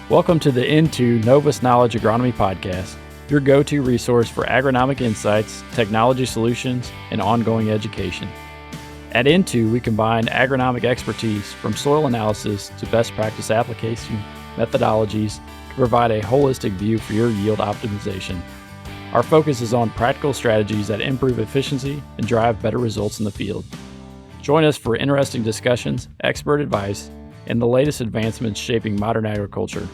Welcome to the Into Novus Knowledge Agronomy Podcast, your go-to resource for agronomic insights, technology solutions, and ongoing education. At Into, we combine agronomic expertise from soil analysis to best practice application methodologies to provide a holistic view for your yield optimization. Our focus is on practical strategies that improve efficiency and drive better results in the field. Join us for interesting discussions, expert advice, and the latest advancements shaping modern agriculture.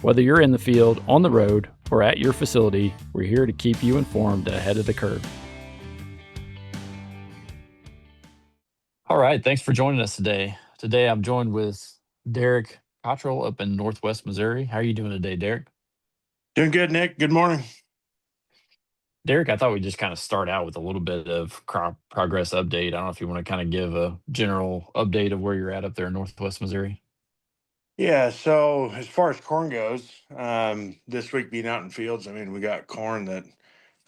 Whether you're in the field, on the road, or at your facility, we're here to keep you informed and ahead of the curve. All right, thanks for joining us today. Today I'm joined with Derek Cottrill up in Northwest Missouri. How are you doing today, Derek? Doing good, Nick. Good morning. Derek, I thought we'd just kind of start out with a little bit of crop progress update. I don't know if you want to kind of give a general update of where you're at up there in Northwest Missouri. Yeah, so as far as corn goes, this week being out in fields, we got corn that,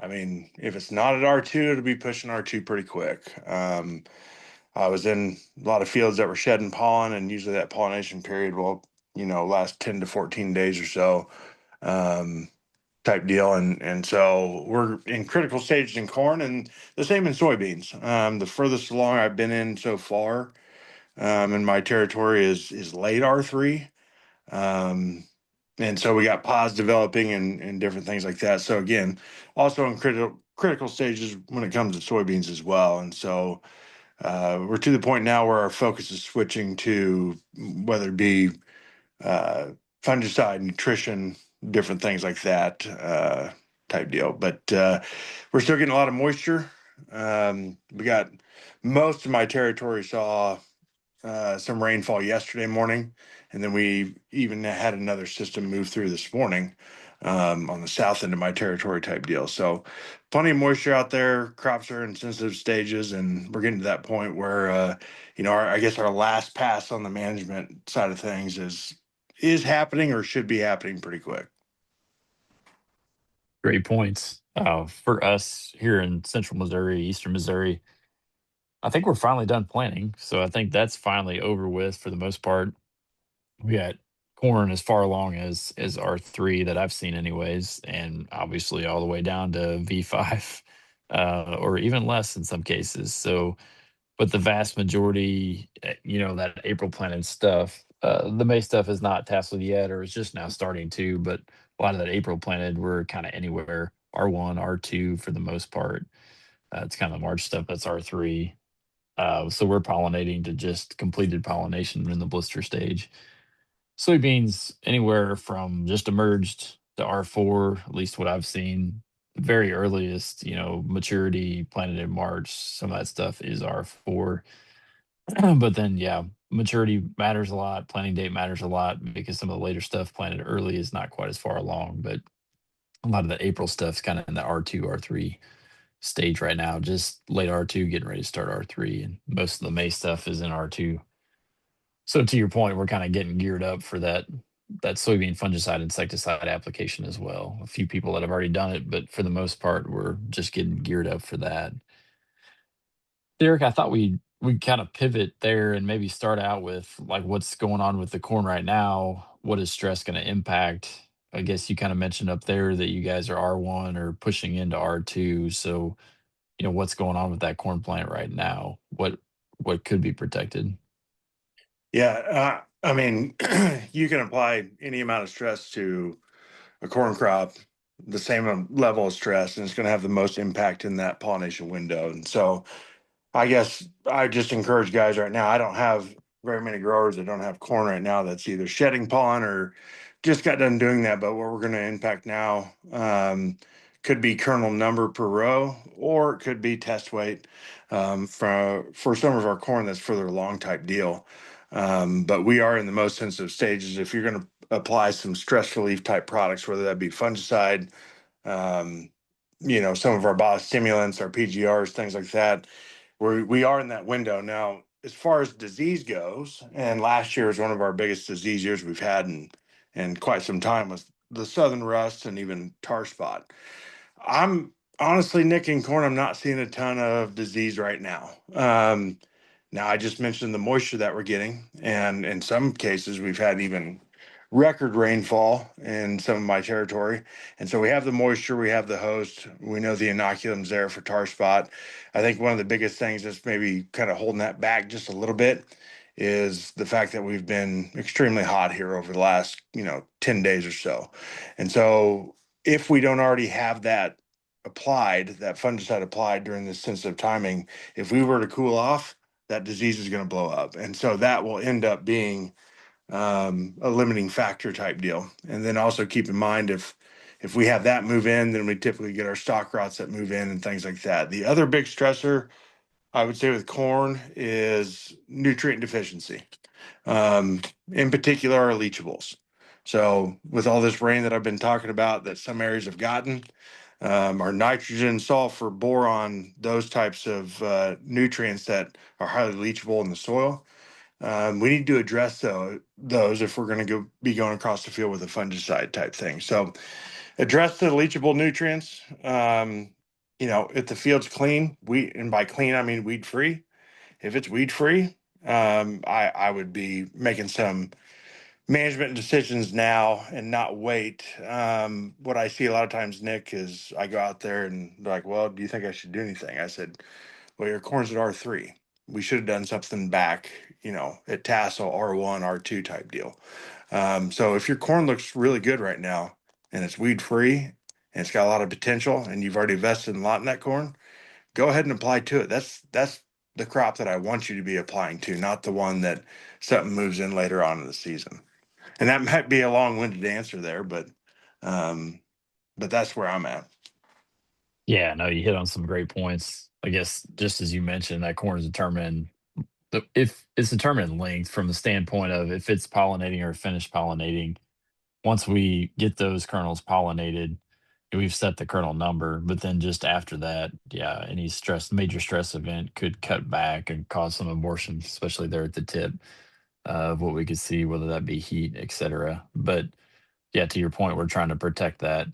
if it's not at R2, it'll be pushing R2 pretty quick. I was in a lot of fields that were shedding pollen, and usually that pollination period will, last 10 to 14 days or so, type deal. And so we're in critical stages in corn, and the same in soybeans. The furthest along I've been in so far, in my territory is late R3. And so we got pods developing and different things like that. So again, also in critical stages when it comes to soybeans as well. And so we're to the point now where our focus is switching to whether it be fungicide, nutrition, different things like that type deal. But we're still getting a lot of moisture. We got most of my territory saw some rainfall yesterday morning, and then we even had another system move through this morning on the south end of my territory type deal. So plenty of moisture out there. Crops are in sensitive stages, and we're getting to that point where I guess our last pass on the management side of things is happening or should be happening pretty quick. Great points. For us here in central Missouri, eastern Missouri, I think we're finally done planting. So I think that's finally over with for the most part. We got corn as far along as R3 that I've seen anyways, and obviously all the way down to V5, or even less in some cases. So, but the vast majority, that April planted stuff, the May stuff is not tasseled yet, or it's just now starting to. But a lot of that April planted, we're kind of anywhere R1, R2 for the most part. It's kind of the March stuff that's R3. So we're pollinating to just completed pollination in the blister stage. Soybeans anywhere from just emerged to R4, at least what I've seen. Very earliest, maturity planted in March. Some of that stuff is R4. But then, yeah, maturity matters a lot. Planting date matters a lot because some of the later stuff planted early is not quite as far along. But a lot of the April stuff's kind of in the R2, R3 stage right now. Just late R2, getting ready to start R3. And most of the May stuff is in R2. So to your point, we're kind of getting geared up for that soybean fungicide insecticide application as well. A few people that have already done it, but for the most part, we're just getting geared up for that. Derek, I thought we kind of pivot there and maybe start out with like what's going on with the corn right now. What is stress going to impact? I guess you kind of mentioned up there that you guys are R1 or pushing into R2. So, what's going on with that corn plant right now? What could be protected? Yeah, you can apply any amount of stress to a corn crop, the same level of stress, and it's going to have the most impact in that pollination window. And so I guess I just encourage guys right now. I don't have very many growers that don't have corn right now that's either shedding pollen or just got done doing that. But what we're going to impact now could be kernel number per row, or it could be test weight for some of our corn that's further along type deal. But we are in the most sensitive stages. If you're going to apply some stress relief type products, whether that be fungicide, um, some of our biostimulants, our PGRs, things like that, we are in that window now. As far as disease goes, and last year was one of our biggest disease years we've had in quite some time, was the southern rust and even tar spot. I'm honestly, Nick, in corn, I'm not seeing a ton of disease right now. Now I just mentioned the moisture that we're getting, and in some cases we've had even record rainfall in some of my territory. And so we have the moisture, we have the host, we know the inoculum's there for tar spot. I think one of the biggest things that's maybe kind of holding that back just a little bit is the fact that we've been extremely hot here over the last, 10 days or so. And so if we don't already have that applied, that fungicide applied during this sensitive timing, if we were to cool off, that disease is going to blow up. And so that will end up being a limiting factor type deal. And then also keep in mind if we have that move in, then we typically get our stock rots that move in and things like that. The other big stressor I would say with corn is nutrient deficiency, in particular our leachables. So with all this rain that I've been talking about that some areas have gotten, our nitrogen, sulfur, boron, those types of nutrients that are highly leachable in the soil. We need to address those if we're going to be going across the field with a fungicide type thing. So address the leachable nutrients. If the field's clean, and by clean I mean weed free. If it's weed free, I would be making some management decisions now and not wait. What I see a lot of times, Nick, is I go out there and they're like, "Well, do you think I should do anything?" I said, "Well, your corn's at R3. We should have done something back, at tassel R1, R2 type deal." So if your corn looks really good right now and it's weed free and it's got a lot of potential and you've already invested a lot in that corn, go ahead and apply to it. That's the crop that I want you to be applying to, not the one that something moves in later on in the season. And that might be a long-winded answer there, um, but that's where I'm at. Yeah, no, you hit on some great points. I guess just as you mentioned, that corn is determined if it's determined length from the standpoint of if it's pollinating or finished pollinating. Once we get those kernels pollinated, we've set the kernel number. But then just after that, yeah, any major stress event could cut back and cause some abortion, especially there at the tip of what we could see, whether that be heat, etc. But yeah, to your point, we're trying to protect that.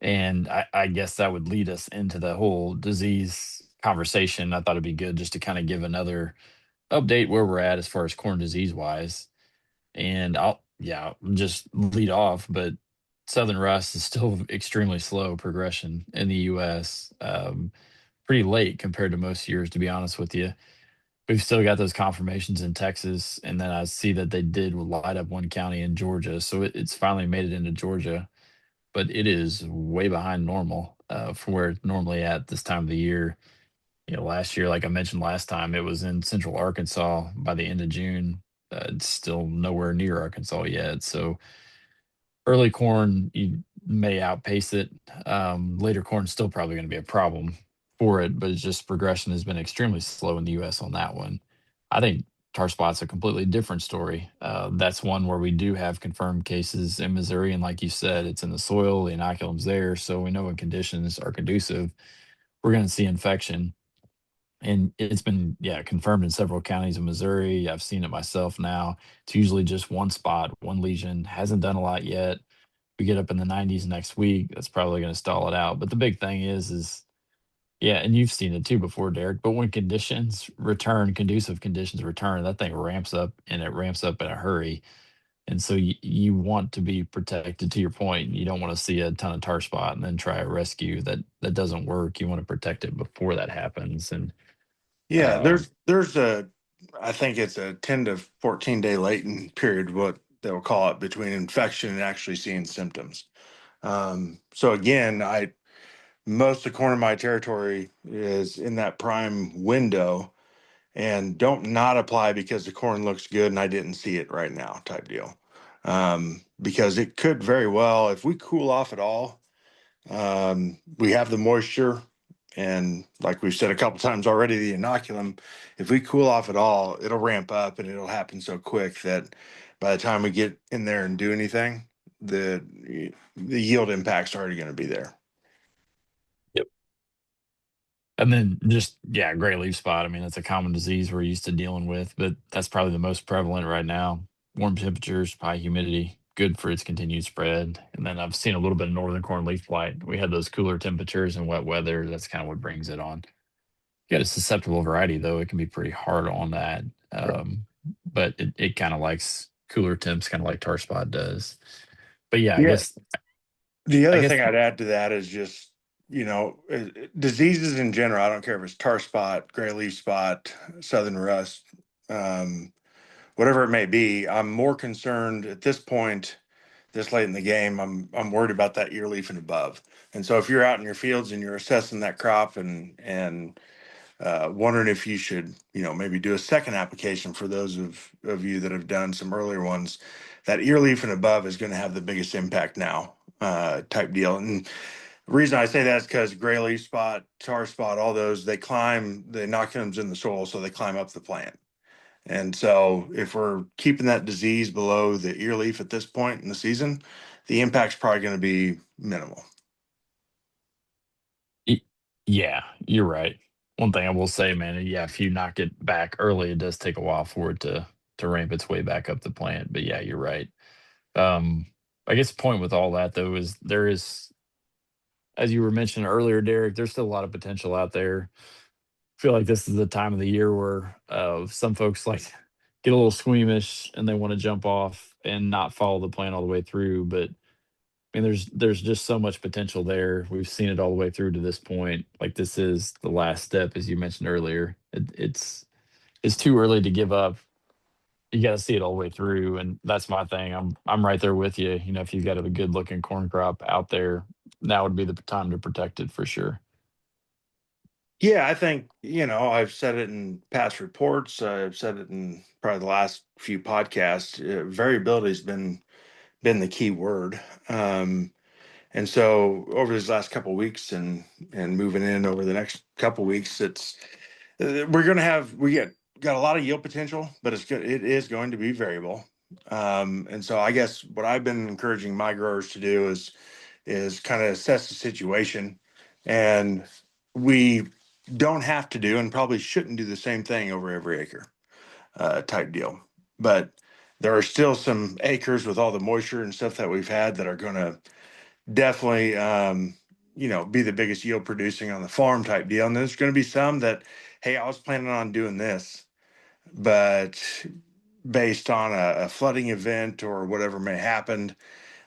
And I guess that would lead us into the whole disease conversation. I thought it'd be good just to kind of give another update where we're at as far as corn disease wise. And I'll just lead off, but Southern rust is still extremely slow progression in the US. Pretty late compared to most years, to be honest with you. We've still got those confirmations in Texas, and then I see that they did light up one county in Georgia. So it's finally made it into Georgia, but it is way behind normal for where it's normally at this time of the year. Last year, like I mentioned last time, it was in central Arkansas by the end of June. It's still nowhere near Arkansas yet. So early corn, you may outpace it. Later corn is still probably going to be a problem for it, but it's just progression has been extremely slow in the U.S. on that one. I think tar spot's a completely different story. That's one where we do have confirmed cases in Missouri, and like you said, it's in the soil, the inoculum's there, so we know when conditions are conducive, we're going to see infection. And it's been, yeah, confirmed in several counties in Missouri. I've seen it myself now. It's usually just one spot, one lesion. Hasn't done a lot yet. We get up in the 90s next week. That's probably going to stall it out. But the big thing is, yeah, and you've seen it too before, Derek. But when conditions return, conducive conditions return, that thing ramps up and it ramps up in a hurry. And so you want to be protected to your point. You don't want to see a ton of tar spot and then try a rescue that doesn't work. You want to protect it before that happens. And Yeah, um, I think it's a 10 to 14 day latent period, what they'll call it, between infection and actually seeing symptoms. So again, most of the corn in my territory is in that prime window, and don't not apply because the corn looks good and I didn't see it right now type deal. Because it could very well, if we cool off at all, we have the moisture, and like we've said a couple times already, the inoculum, if we cool off at all, it'll ramp up and it'll happen so quick that by the time we get in there and do anything, the yield impact's already going to be there. And then just, yeah, gray leaf spot. I mean, that's a common disease we're used to dealing with, but that's probably the most prevalent right now. Warm temperatures, high humidity, good for its continued spread. And then I've seen a little bit of northern corn leaf blight. We had those cooler temperatures and wet weather. That's kind of what brings it on. You got a susceptible variety, though. It can be pretty hard on that. Right. But it kind of likes cooler temps, kind of like tar spot does. But yeah, Yeah. The I other guess thing I'd add to that is just, diseases in general. I don't care if it's tar spot, gray leaf spot, southern rust, um, whatever it may be. I'm more concerned at this point, this late in the game. I'm worried about that ear leaf and above. And so if you're out in your fields and you're assessing that crop and wondering if you should, maybe do a second application for those of you that have done some earlier ones, that ear leaf and above is going to have the biggest impact now, type deal. And the reason I say that is because gray leaf spot, tar spot, all those, they climb, the inoculums in the soil, so they climb up the plant. And so if we're keeping that disease below the ear leaf at this point in the season, the impact's probably going to be minimal. y- yeah, you're right. One thing I will say, man, yeah, if you knock it back early, it does take a while for it to ramp its way back up the plant. But yeah, you're right. Um, I guess the point with all that though is there is, as you were mentioning earlier, Derek, there's still a lot of potential out there. I feel like this is the time of the year where some folks like get a little squeamish and they want to jump off and not follow the plan all the way through. But I mean, there's just so much potential there. We've seen it all the way through to this point. Like this is the last step, as you mentioned earlier. It's too early to give up. You got to see it all the way through, and that's my thing. I'm right there with you. You know, if you've got a good looking corn crop out there, now would be the time to protect it for sure. Yeah, I think, I've said it in past reports. I've said it in probably the last few podcasts. Variability has been the key word. And so over these last couple of weeks and moving in over the next couple of weeks, it's we're going to have we get got a lot of yield potential, but it is going to be variable. And so I guess what I've been encouraging my growers to do is kind of assess the situation, and we don't have to do and probably shouldn't do the same thing over every acre, type deal. But there are still some acres with all the moisture and stuff that we've had that are going to definitely, be the biggest yield producing on the farm type deal. And there's going to be some that, hey, I was planning on doing this, but based on a flooding event or whatever may happen,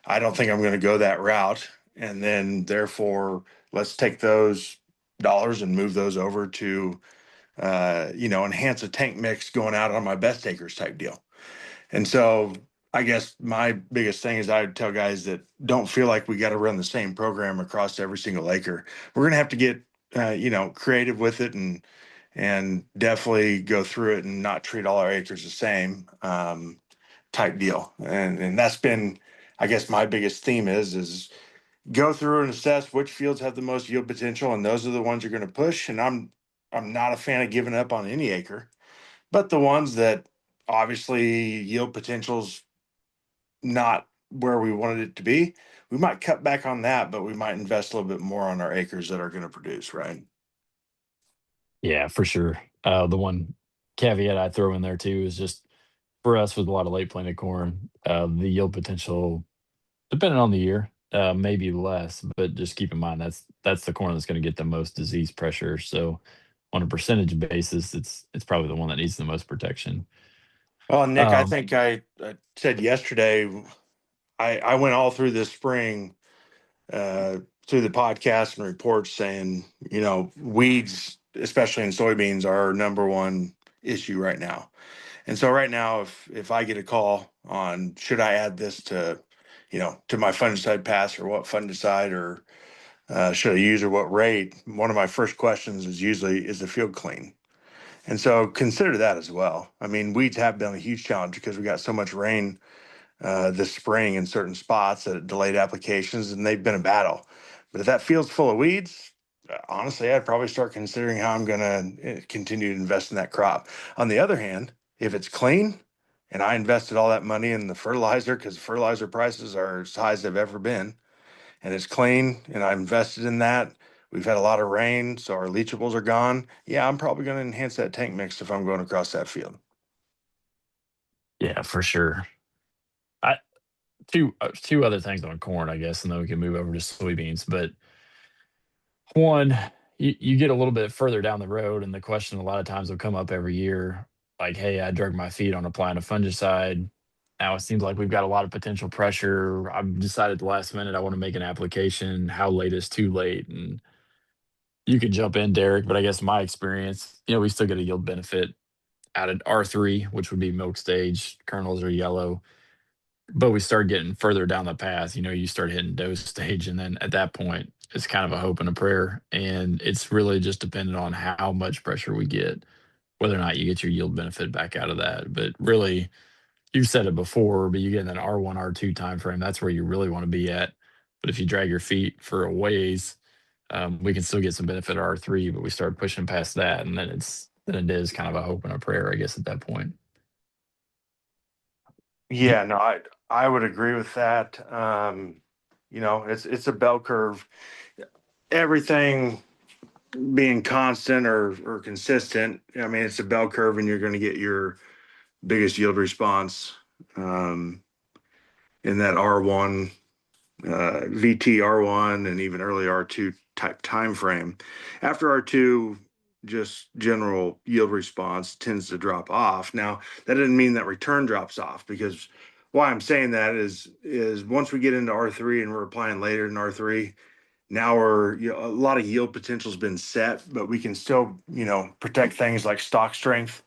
I don't think I'm going to go that route. And then therefore, let's take those dollars and move those over to, enhance a tank mix going out on my best acres type deal. And so I guess my biggest thing is I would tell guys that don't feel like we got to run the same program across every single acre. We're going to have to get, creative with it and definitely go through it and not treat all our acres the same, type deal. And that's been, I guess, my biggest theme is go through and assess which fields have the most yield potential, and those are the ones you're going to push. And I'm not a fan of giving up on any acre, but the ones that obviously yield potential's not where we wanted it to be, we might cut back on that, but we might invest a little bit more on our acres that are going to produce, right? Yeah, for sure. The one caveat I throw in there too is just for us with a lot of late planted corn, the yield potential, depending on the year, maybe less, but just keep in mind that's the corn that's going to get the most disease pressure. So on a percentage basis, it's probably the one that needs the most protection. Well, Nick, I Um, think I said yesterday, I went all through this spring, uh, through the podcast and reports saying, weeds, especially in soybeans, are our number one issue right now. And so right now, if I get a call on should I add this to my fungicide pass or what fungicide or should I use or what rate, one of my first questions is usually is the field clean. And so consider that as well. I mean, weeds have been a huge challenge because we got so much rain this spring in certain spots that delayed applications, and they've been a battle. But if that field's full of weeds, honestly, I'd probably start considering how I'm going to continue to invest in that crop. On the other hand, if it's clean and I invested all that money in the fertilizer because fertilizer prices are as high as they've ever been, and it's clean and I invested in that. We've had a lot of rain, so our leachables are gone. Yeah, I'm probably going to enhance that tank mix if I'm going across that field. yeah, for sure. I two other things on corn, I guess, and then we can move over to soybeans. But one, you get a little bit further down the road, and the question a lot of times will come up every year, like, "Hey, I drug my feet on applying a fungicide. Now it seems like we've got a lot of potential pressure. I've decided at the last minute I want to make an application. How late is too late? And you can jump in, Derek, but I guess my experience, we still get a yield benefit out at R3, which would be milk stage. Kernels are yellow. But we start getting further down the path. You start hitting dose stage, and then at that point, it's kind of a hope and a prayer. And it's really just dependent on how much pressure we get, whether or not you get your yield benefit back out of that. But really, you've said it before, but you get in that R1, R2 time frame, that's where you really want to be at. But if you drag your feet for a ways, we can still get some benefit at R3, but we start pushing past that, and then it is kind of a hope and a prayer, I guess, at that point. Yeah, no, I would agree with that. It's a bell curve. Everything being constant or consistent, I mean, it's a bell curve, and you're going to get your biggest yield response um, in that R1, VT R1, and even early R2 type time frame. After R2, just general yield response tends to drop off. Now, that doesn't mean that return drops off, because why I'm saying that is once we get into R3 and we're applying later in R3, now a lot of yield potential has been set, but we can still, protect things like stock strength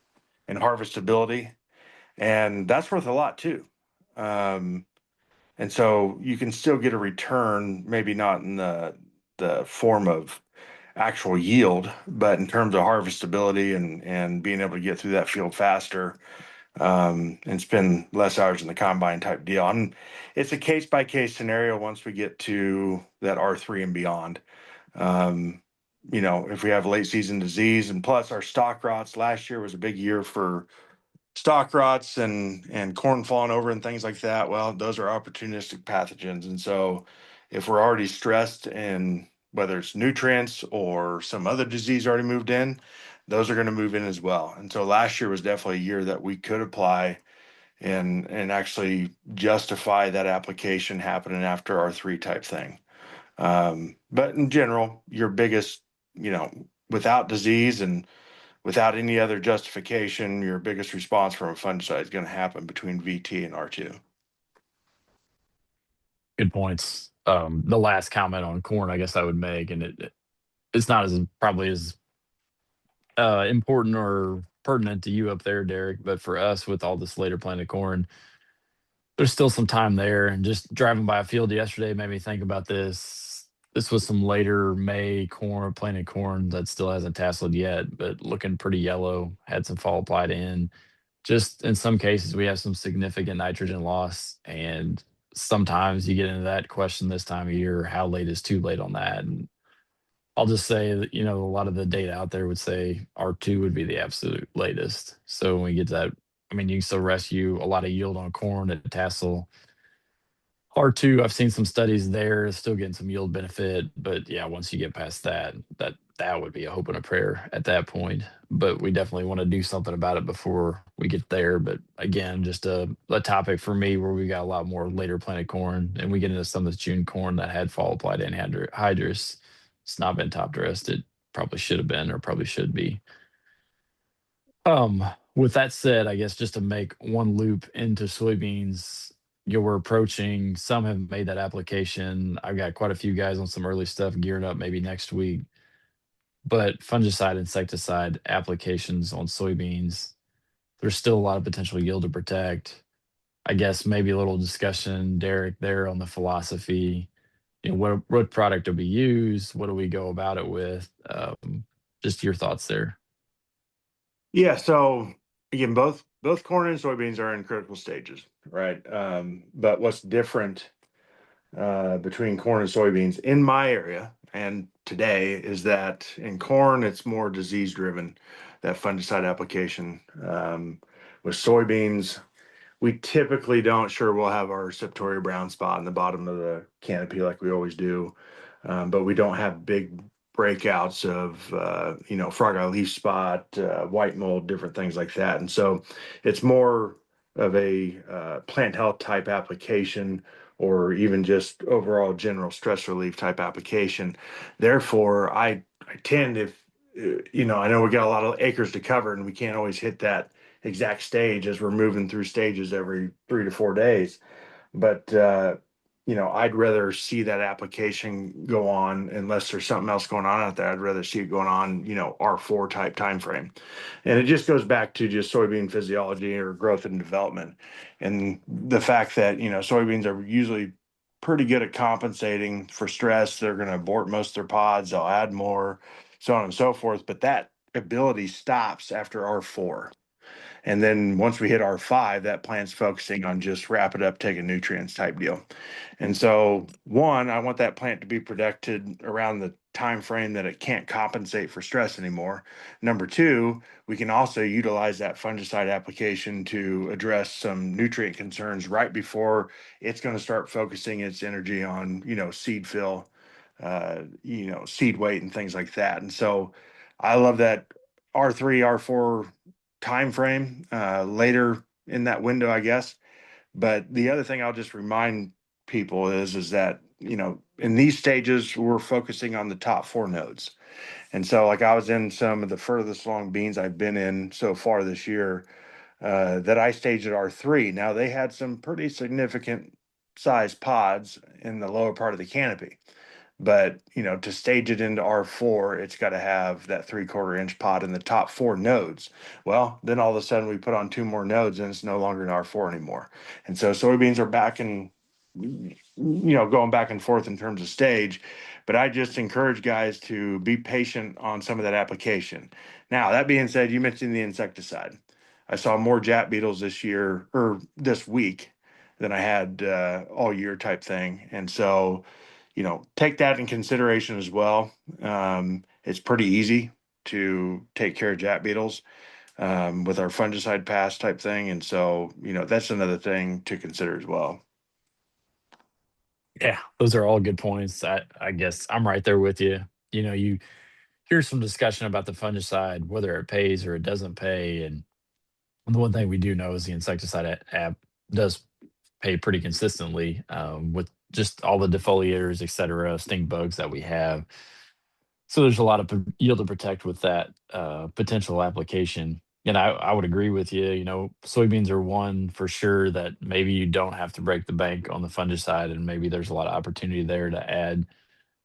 and harvestability, and that's worth a lot too. Um, and so you can still get a return, maybe not in the form of actual yield, but in terms of harvestability and being able to get through that field faster, and spend less hours in the combine type deal. And it's a case by case scenario once we get to that R3 and beyond. Um, if we have late season disease, and plus our stock rots last year was a big year for stock rots and corn falling over and things like that. Well, those are opportunistic pathogens. And so if we're already stressed, and whether it's nutrients or some other disease already moved in, those are going to move in as well. And so last year was definitely a year that we could apply and actually justify that application happening after R3 type thing. But in general, your biggest, without disease and without any other justification, your biggest response from a fungicide is going to happen between VT and R2. Good points. The last comment on corn, I guess I would make, and it's not as probably as important or pertinent to you up there, Derek, but for us with all this later planted corn, there's still some time there. And just driving by a field yesterday made me think about this. This was some later May corn, planted corn that still hasn't tasseled yet, but looking pretty yellow, had some fall applied in. Just in some cases, we have some significant nitrogen loss. And sometimes you get into that question this time of year, how late is too late on that? And I'll just say that, a lot of the data out there would say R2 would be the absolute latest. So when we get to that, I mean, you can still rescue a lot of yield on corn at tassel. R2, I've seen some studies there, still getting some yield benefit, but yeah, once you get past that, that would be a hope and a prayer at that point. But we definitely want to do something about it before we get there. But again, just a topic for me where we got a lot more later planted corn, and we get into some of this June corn that had fall applied anhydrous. It's not been top dressed. It probably should have been, or probably should be. With that said, I guess just to make one loop into soybeans, we're approaching, some have made that application. I've got quite a few guys on some early stuff gearing up maybe next week. But fungicide, insecticide applications on soybeans, there's still a lot of potential yield to protect. I guess maybe a little discussion, Derek, there on the philosophy. What product do we use? What do we go about it with? Just your thoughts there. Yeah. So again, both corn and soybeans are in critical stages, right? But what's different between corn and soybeans in my area and today is that in corn, it's more disease driven, that fungicide application. With soybeans, we typically don't. Sure, we'll have our septoria brown spot in the bottom of the canopy like we always do, but we don't have big breakouts of frog eye leaf spot, white mold, different things like that. And so it's more of a plant health type application, or even just overall general stress relief type application. Therefore, I tend, if I know we got a lot of acres to cover and we can't always hit that exact stage as we're moving through stages every 3 to 4 days. But I'd rather see that application go on unless there's something else going on out there. I'd rather see it going on, R4 type time frame. And it just goes back to just soybean physiology or growth and development. And the fact that, soybeans are usually pretty good at compensating for stress. They're going to abort most of their pods, they'll add more, so on and so forth. But that ability stops after R4. And then once we hit R5, that plant's focusing on just wrap it up, taking nutrients type deal. And so, one, I want that plant to be protected around the time frame that it can't compensate for stress anymore. Number two, we can also utilize that fungicide application to address some nutrient concerns right before it's going to start focusing its energy on, seed fill, seed weight and things like that. And so, I love that R3, R4 time frame later in that window, I guess. But the other thing I'll just remind people is that in these stages we're focusing on the top four nodes. And so, like, I was in some of the furthest along beans I've been in so far this year that I staged at R3. Now they had some pretty significant size pods in the lower part of the canopy. But to stage it into R4, it's got to have that 3/4 inch pod in the top four nodes. Well, then all of a sudden we put on two more nodes and it's no longer an R4 anymore. And so soybeans are back in, going back and forth in terms of stage. But I just encourage guys to be patient on some of that application. Now, that being said, you mentioned the insecticide. I saw more jat beetles this year or this week than I had all year type thing. And so, take that in consideration as well. It's pretty easy to take care of jat beetles with our fungicide pass type thing. And so, that's another thing to consider as well. Yeah, those are all good points. I guess I'm right there with you. You hear some discussion about the fungicide, whether it pays or it doesn't pay. And the one thing we do know is the insecticide app does pay pretty consistently with just all the defoliators, et cetera, stink bugs that we have. So there's a lot of yield to protect with that potential application. And I would agree with you. Soybeans are one for sure that maybe you don't have to break the bank on the fungicide, and maybe there's a lot of opportunity there to add,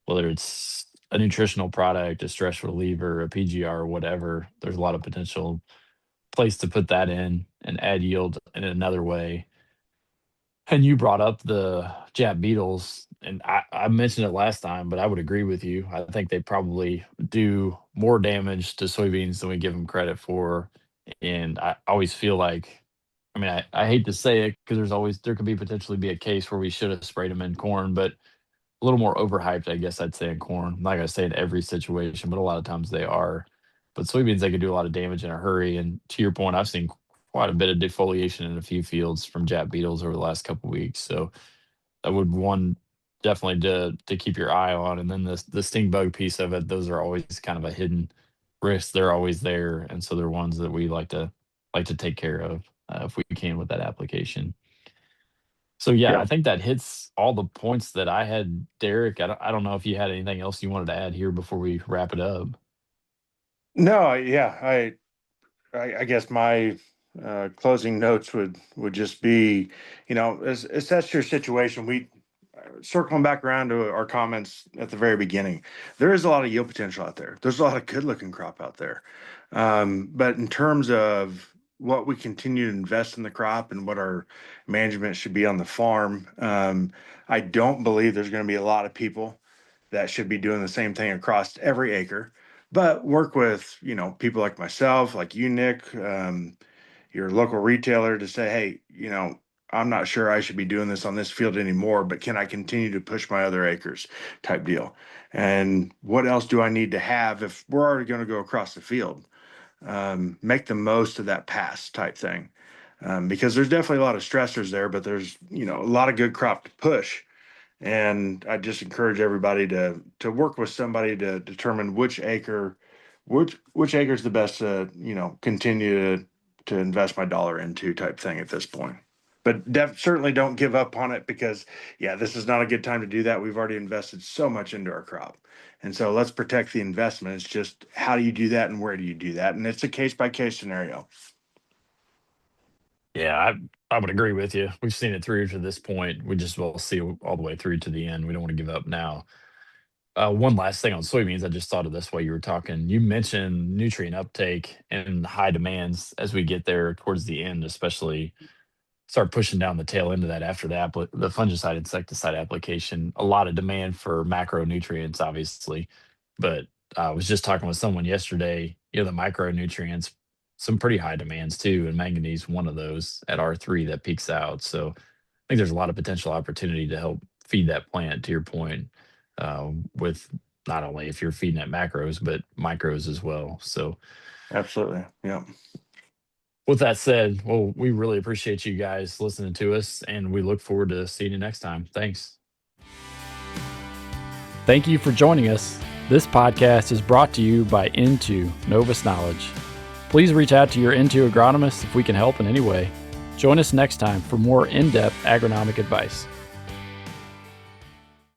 whether it's a nutritional product, a stress reliever, a PGR, or whatever. There's a lot of potential place to put that in and add yield in another way. And you brought up the Jap beetles, and I mentioned it last time, but I would agree with you. I think they probably do more damage to soybeans than we give them credit for. And I always feel like, I mean, I hate to say it because there could be potentially be a case where we should have sprayed them in corn, but a little more overhyped, I guess I'd say in corn. I'm not gonna say in every situation, but a lot of times they are. But soybeans, they can do a lot of damage in a hurry. And to your point, I've seen quite a bit of defoliation in a few fields from Jap beetles over the last couple weeks. So that would one definitely to keep your eye on. And then the sting bug piece of it, those are always kind of a hidden risk. They're always there, and so they're ones that we like to take care of if we can with that application. So yeah, I Yeah. think that hits all the points that I had, Derek. I don't know if you had anything else you wanted to add here before we wrap it up. No, yeah, I guess my closing notes would just be, as that's your situation, we circling back around to our comments at the very beginning, there is a lot of yield potential out there. There's a lot of good looking crop out there. But in terms of what we continue to invest in the crop and what our management should be on the farm, I don't believe there's going to be a lot of people that should be doing the same thing across every acre. But work with, people like myself, like you, Nick, your local retailer to say, hey, I'm not sure I should be doing this on this field anymore, but can I continue to push my other acres type deal? And what else do I need to have if we're already going to go across the field? Make the most of that pass type thing. Because there's definitely a lot of stressors there, but there's, a lot of good crop to push. And I just encourage everybody to work with somebody to determine which acre is the best to continue to invest my dollar into type thing at this point. But certainly don't give up on it because yeah, this is not a good time to do that. We've already invested so much into our crop, and so let's protect the investment. It's just how do you do that and where do you do that, and it's a case by case scenario. Yeah, I would agree with you. We've seen it through to this point. We just will see all the way through to the end. We don't want to give up now. One last thing on soybeans, I just thought of this while you were talking. You mentioned nutrient uptake and high demands as we get there towards the end, especially start pushing down the tail end of that after the fungicide insecticide application. A lot of demand for macronutrients, obviously, but I was just talking with someone yesterday. The micronutrients, some pretty high demands too, and manganese one of those at R3 that peaks out. So I think there's a lot of potential opportunity to help feed that plant. To your point, with not only if you're feeding it macros but micros as well. So Absolutely. Yeah. with that said, well, we really appreciate you guys listening to us, and we look forward to seeing you next time. Thanks. Thank you for joining us. This podcast is brought to you by Into Novus Knowledge. Please reach out to your Into agronomist if we can help in any way. Join us next time for more in-depth agronomic advice.